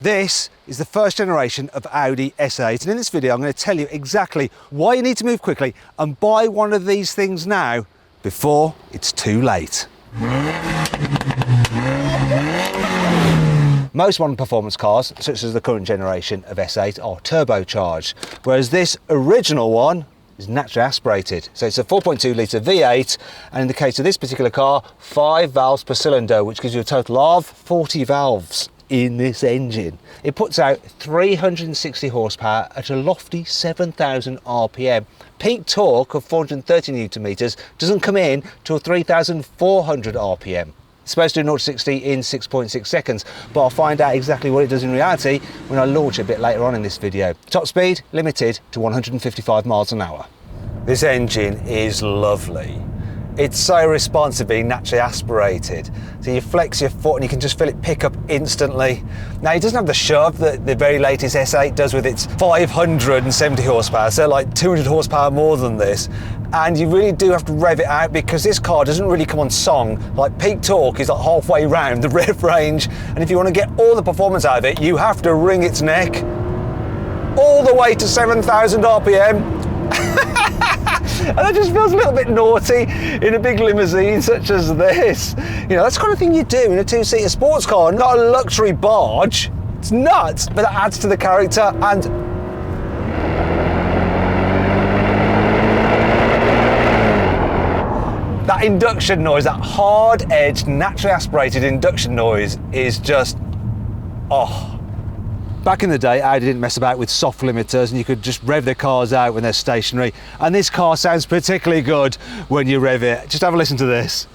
This is the first generation of Audi S8, and in this video I'm going to tell you exactly why you need to move quickly and buy one of these things now before it's too late. Most modern performance cars, such as the current generation of S8, are turbocharged, whereas this original one is naturally aspirated. So it's a 4.2 litre V8, and in the case of this particular car, 5 valves per cylinder, which gives you a total of 40 valves in this engine. It puts out 360 horsepower at a lofty 7,000 RPM. Peak torque of 430 Newton meters doesn't come in till 3,400 RPM. It's supposed to do 0 to 60 in 6.6 seconds, but I'll find out exactly what it does in reality when I launch a bit later on in this video. Top speed limited to 155 miles an hour. This engine is lovely. It's so responsive, being naturally aspirated. So you flex your foot and you can just feel it pick up instantly. Now it doesn't have the shove that the very latest S8 does with its 570 horsepower, so like 200 horsepower more than this. And you really do have to rev it out because this car doesn't really come on song. Like peak torque is like halfway round the rev range. And if you want to get all the performance out of it, you have to wring its neck all the way to 7,000 RPM. And that just feels a little bit naughty in a big limousine such as this. You know, that's the kind of thing you do in a two-seater sports car, not a luxury barge. It's nuts, but that adds to the character. And that induction noise, that hard-edged, naturally aspirated induction noise is just, oh. Back in the day, Audi didn't mess about with soft limiters and you could just rev their cars out when they're stationary. And this car sounds particularly good when you rev it. Just have a listen to this.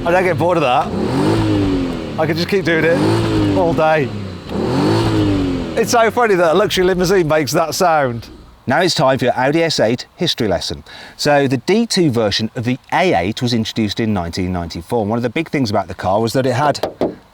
I don't get bored of that. I could just keep doing it all day. It's so funny that a luxury limousine makes that sound. Now it's time for your Audi S8 history lesson. So the D2 version of the A8 was introduced in 1994. And one of the big things about the car was that it had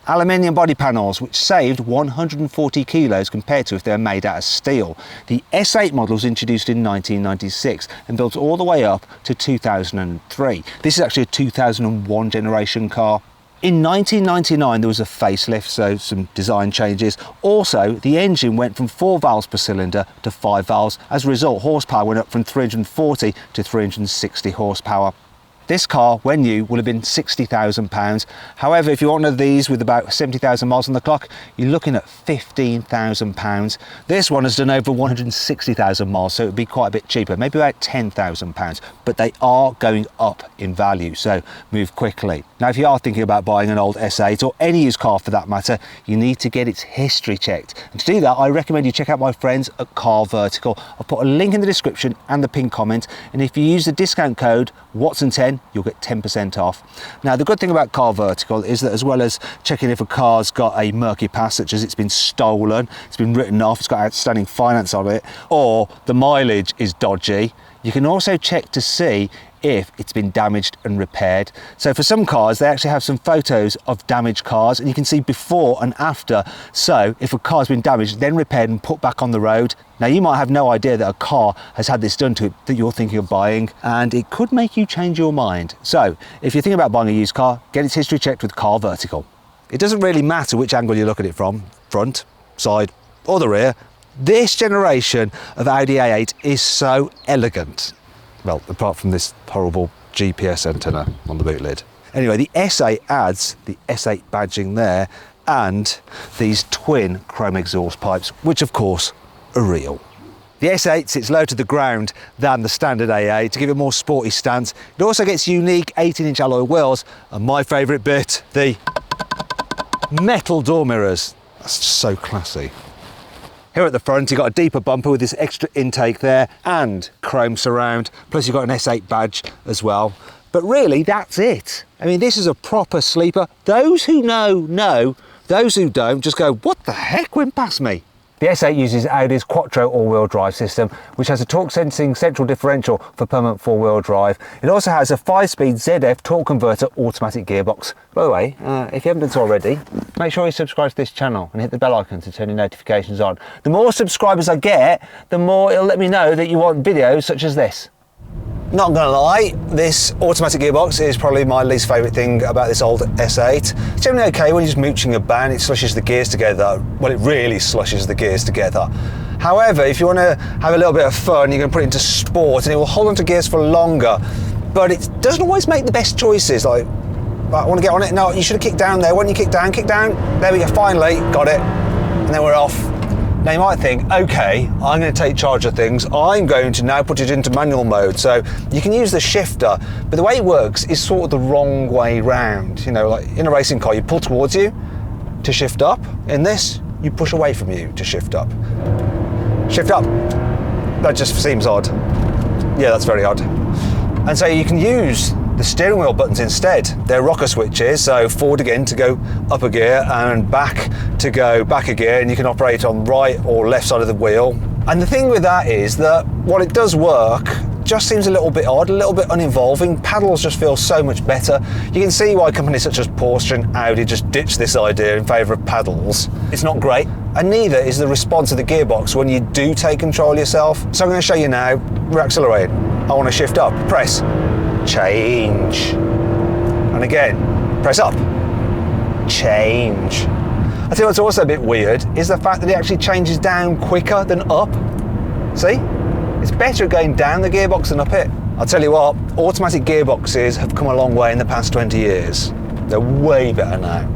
aluminium body panels, which saved 140 kilos compared to if they were made out of steel. The S8 model was introduced in 1996 and built all the way up to 2003. This is actually a 2001 generation car. In 1999 there was a facelift, so some design changes. Also, the engine went from 4 valves per cylinder to 5 valves. As a result, horsepower went up from 340 to 360 horsepower. This car, when new, will have been £60,000. However, if you want one of these with about 70,000 miles on the clock, you're looking at £15,000. This one has done over 160,000 miles, so it would be quite a bit cheaper, maybe about £10,000. But they are going up in value, so move quickly. Now, if you are thinking about buying an old S8 or any used car for that matter, you need to get its history checked. And to do that, I recommend you check out my friends at Car Vertical. I'll put a link in the description and the pinned comment. And if you use the discount code Watson10, you'll get 10% off. Now, the good thing about Car Vertical is that as well as checking if a car's got a murky past, such as it's been stolen, it's been written off, it's got outstanding finance on it, or the mileage is dodgy, you can also check to see if it's been damaged and repaired. So for some cars, they actually have some photos of damaged cars and you can see before and after. So if a car's been damaged, then repaired and put back on the road. Now, you might have no idea that a car has had this done to it that you're thinking of buying, and it could make you change your mind. So if you're thinking about buying a used car, get its history checked with Car Vertical. It doesn't really matter which angle you look at it from, front, side or the rear. This generation of Audi A8 is so elegant. Well, apart from this horrible GPS antenna on the boot lid. Anyway, the S8 adds the S8 badging there and these twin chrome exhaust pipes, which of course are real. The S8 sits lower to the ground than the standard A8 to give it a more sporty stance. It also gets unique 18-inch alloy wheels, and my favourite bit, the metal door mirrors. That's just so classy. Here at the front, you've got a deeper bumper with this extra intake there and chrome surround, plus you've got an S8 badge as well. But really, that's it. I mean, this is a proper sleeper. Those who know, know. Those who don't just go, what the heck went past me? The S8 uses Audi's Quattro all-wheel drive system, which has a torque-sensing central differential for permanent four-wheel drive. It also has a 5-speed ZF torque converter automatic gearbox. By the way, if you haven't done so already, make sure you subscribe to this channel and hit the bell icon to turn your notifications on. The more subscribers I get, the more it'll let me know that you want videos such as this. Not gonna lie, this automatic gearbox is probably my least favourite thing about this old S8. It's generally okay when you're just mooching a band, it slushes the gears together. Well, it really slushes the gears together. However, if you want to have a little bit of fun, you're going to put it into sport and it will hold onto gears for longer. But it doesn't always make the best choices. Like, I want to get on it. No, you should have kicked down there. When you kick down, there we go, finally, got it. And then we're off. Now you might think, okay, I'm going to take charge of things. I'm going to now put it into manual mode. So you can use the shifter, but the way it works is sort of the wrong way round. You know, like in a racing car, you pull towards you to shift up. In this, you push away from you to shift up. Shift up. That just seems odd. Yeah, that's very odd. And so you can use the steering wheel buttons instead. They're rocker switches, so forward again to go up a gear and back to go back a gear, and you can operate on right or left side of the wheel. And the thing with that is that while it does work, just seems a little bit odd, a little bit uninvolving. Paddles just feel so much better. You can see why companies such as Porsche and Audi just ditched this idea in favour of paddles. It's not great, and neither is the response of the gearbox when you do take control yourself. So I'm going to show you now. We're accelerating. I want to shift up. Press. Change. And again, press up. Change. I think what's also a bit weird is the fact that it actually changes down quicker than up. See? It's better at going down the gearbox than up it. I'll tell you what, automatic gearboxes have come a long way in the past 20 years. They're way better now.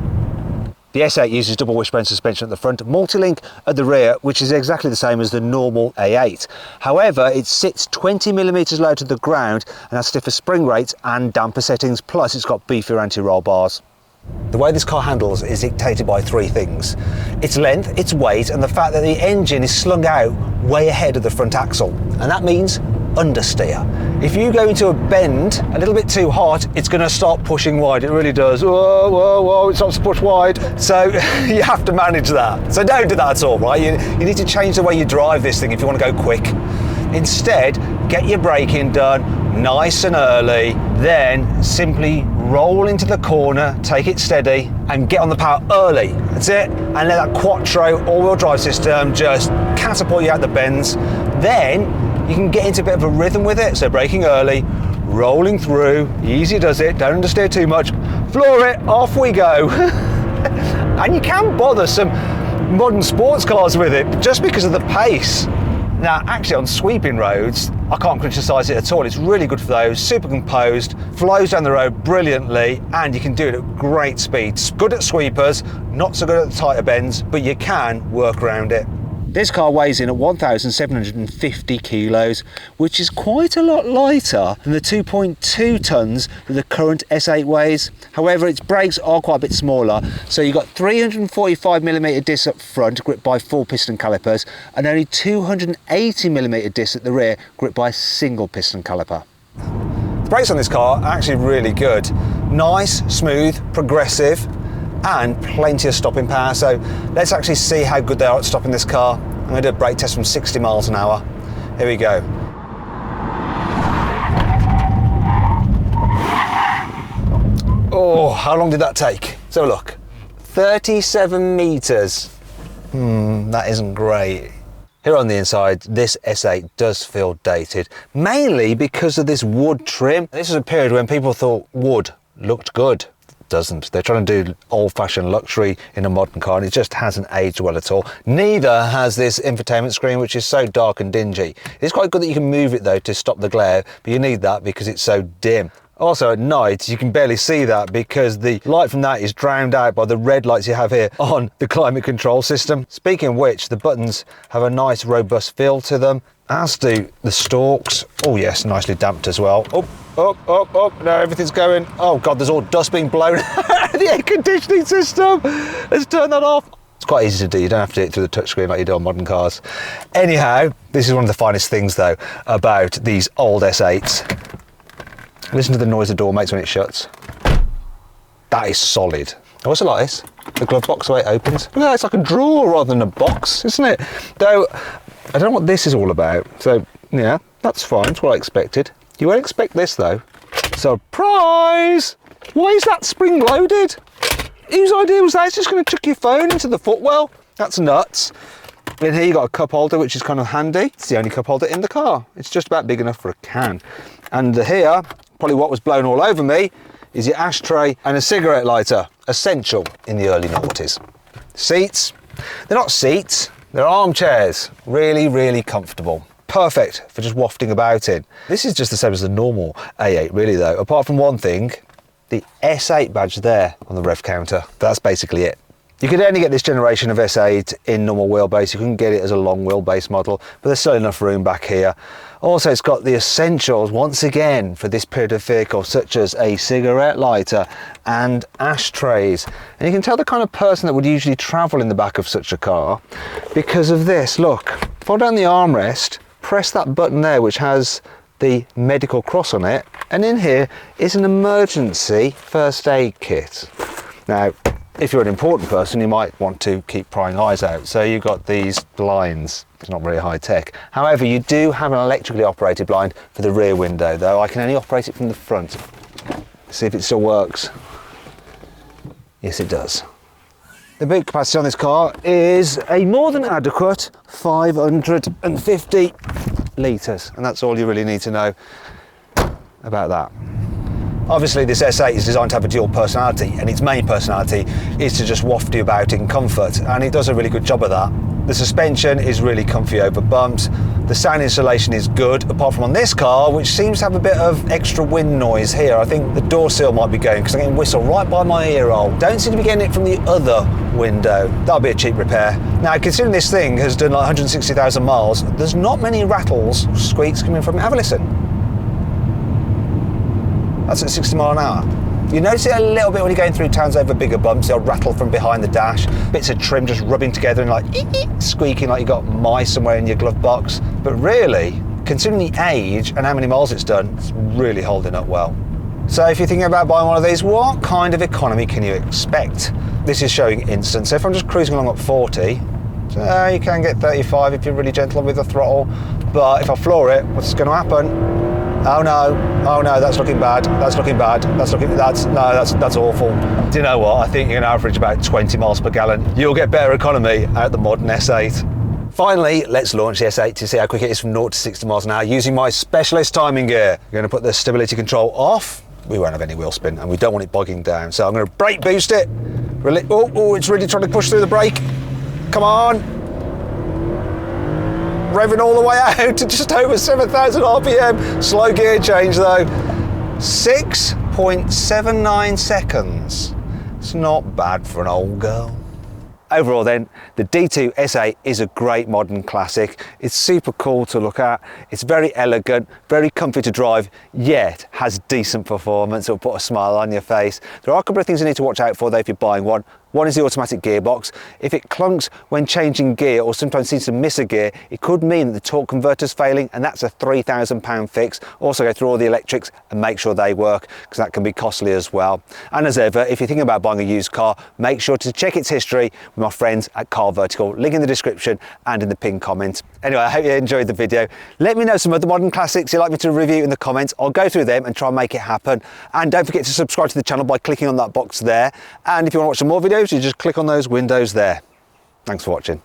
The S8 uses double wishbone suspension at the front, multi-link at the rear, which is exactly the same as the normal A8. However, it sits 20mm low to the ground and has stiffer spring rates and damper settings, plus it's got beefier anti-roll bars. The way this car handles is dictated by three things: its length, its weight, and the fact that the engine is slung out way ahead of the front axle. And that means understeer. If you go into a bend a little bit too hard, it's going to start pushing wide. It really does. Whoa, whoa, whoa, it starts to push wide. So you have to manage that. So don't do that at all, right? You need to change the way you drive this thing if you want to go quick. Instead, get your braking done nice and early, then simply roll into the corner, take it steady, and get on the power early. That's it. And let that Quattro all-wheel drive system just catapult you out the bends. Then you can get into a bit of a rhythm with it. So braking early, rolling through, easy does it, don't understeer too much, floor it, off we go. And you can bother some modern sports cars with it just because of the pace. Now, actually on sweeping roads, I can't criticise it at all. It's really good for those, super composed, flows down the road brilliantly, and you can do it at great speeds. Good at sweepers, not so good at the tighter bends, but you can work around it. This car weighs in at 1,750 kilos, which is quite a lot lighter than the 2.2 tonnes that the current S8 weighs. However, its brakes are quite a bit smaller, so you've got 345mm discs up front, gripped by 4 piston calipers, and only 280mm discs at the rear, gripped by a single piston caliper. The brakes on this car are actually really good. Nice, smooth, progressive, and plenty of stopping power. So let's actually see how good they are at stopping this car. I'm going to do a brake test from 60 miles an hour. Here we go. Oh, how long did that take? Let's have a look. 37 metres. That isn't great. Here on the inside, this S8 does feel dated, mainly because of this wood trim. This was a period when people thought wood looked good. Doesn't. They're trying to do old-fashioned luxury in a modern car, and it just hasn't aged well at all. Neither has this infotainment screen, which is so dark and dingy. It's quite good that you can move it though to stop the glare, but you need that because it's so dim. Also at night you can barely see that because the light from that is drowned out by the red lights you have here on the climate control system. Speaking of which, the buttons have a nice robust feel to them, as do the stalks. Oh yes, nicely damped as well. Up, now everything's going. Oh God, there's all dust being blown out of the air conditioning system. Let's turn that off. It's quite easy to do, you don't have to do it through the touchscreen like you do on modern cars. Anyhow, this is one of the finest things though about these old S8s. Listen to the noise the door makes when it shuts. That is solid. I also like this, the glove box, the way it opens. Look at that, it's like a drawer rather than a box, isn't it? Though, I don't know what this is all about. So, yeah, that's fine, it's what I expected. You won't expect this though. Surprise! Why is that spring loaded? Whose idea was that? It's just going to chuck your phone into the footwell. That's nuts. In here you got a cup holder, which is kind of handy. It's the only cup holder in the car. It's just about big enough for a can. And here, probably what was blown all over me, is your ashtray and a cigarette lighter. Essential in the early noughties. Seats, they're not seats, they're armchairs. Really, really comfortable. Perfect for just wafting about in. This is just the same as the normal A8 really though, apart from one thing, the S8 badge there on the rev counter. That's basically it. You could only get this generation of S8 in normal wheelbase. You couldn't get it as a long wheelbase model, but there's still enough room back here. Also, it's got the essentials once again for this period of vehicle, such as a cigarette lighter and ashtrays. And you can tell the kind of person that would usually travel in the back of such a car because of this. Look, fold down the armrest, press that button there, which has the medical cross on it, and in here is an emergency first aid kit. Now, if you're an important person, you might want to keep prying eyes out. So you've got these blinds. It's not very high tech. However, you do have an electrically operated blind for the rear window, though. I can only operate it from the front. See if it still works. Yes, it does. The boot capacity on this car is a more than adequate 550 litres, and that's all you really need to know about that. Obviously this S8 is designed to have a dual personality, and its main personality is to just waft you about in comfort, and it does a really good job of that. The suspension is really comfy over bumps. The sound insulation is good, apart from on this car, which seems to have a bit of extra wind noise here. I think the door seal might be going because I'm getting whistle right by my ear hole. Don't seem to be getting it from the other window. That'll be a cheap repair. Now, considering this thing has done like 160,000 miles, there's not many rattles, squeaks coming from it. Have a listen. That's at 60 miles an hour. You notice it a little bit when you're going through towns over bigger bumps. They'll rattle from behind the dash. Bits of trim just rubbing together and like squeaking like you got mice somewhere in your glove box. But really, considering the age and how many miles it's done, it's really holding up well. So if you're thinking about buying one of these, what kind of economy can you expect? This is showing instant. So if I'm just cruising along at 40, you can get 35 if you're really gentle with the throttle. But if I floor it, what's going to happen? Oh no, that's looking bad, that's awful. Do you know what? I think you're going to average about 20 miles per gallon. You'll get better economy out the modern S8. Finally, let's launch the S8 to see how quick it is from 0 to 60 miles an hour using my specialist timing gear. We're going to put the stability control off. We won't have any wheel spin and we don't want it bogging down. So I'm going to brake boost it. Oh, it's really trying to push through the brake. Come on. Revving all the way out to just over 7,000 RPM. Slow gear change though. 6.79 seconds. It's not bad for an old girl. Overall then, the D2 S8 is a great modern classic. It's super cool to look at. It's very elegant, very comfy to drive, yet has decent performance. It'll put a smile on your face. There are a couple of things you need to watch out for though if you're buying one. One is the automatic gearbox. If it clunks when changing gear or sometimes seems to miss a gear, it could mean that the torque converter's failing, and that's a £3,000 fix. Also go through all the electrics and make sure they work, because that can be costly as well. And as ever, if you're thinking about buying a used car, make sure to check its history with my friends at Car Vertical. Link in the description and in the pinned comment. Anyway, I hope you enjoyed the video. Let me know some other modern classics you'd like me to review in the comments. I'll go through them and try and make it happen. And don't forget to subscribe to the channel by clicking on that box there. And if you want to watch some more videos, you just click on those windows there. Thanks for watching.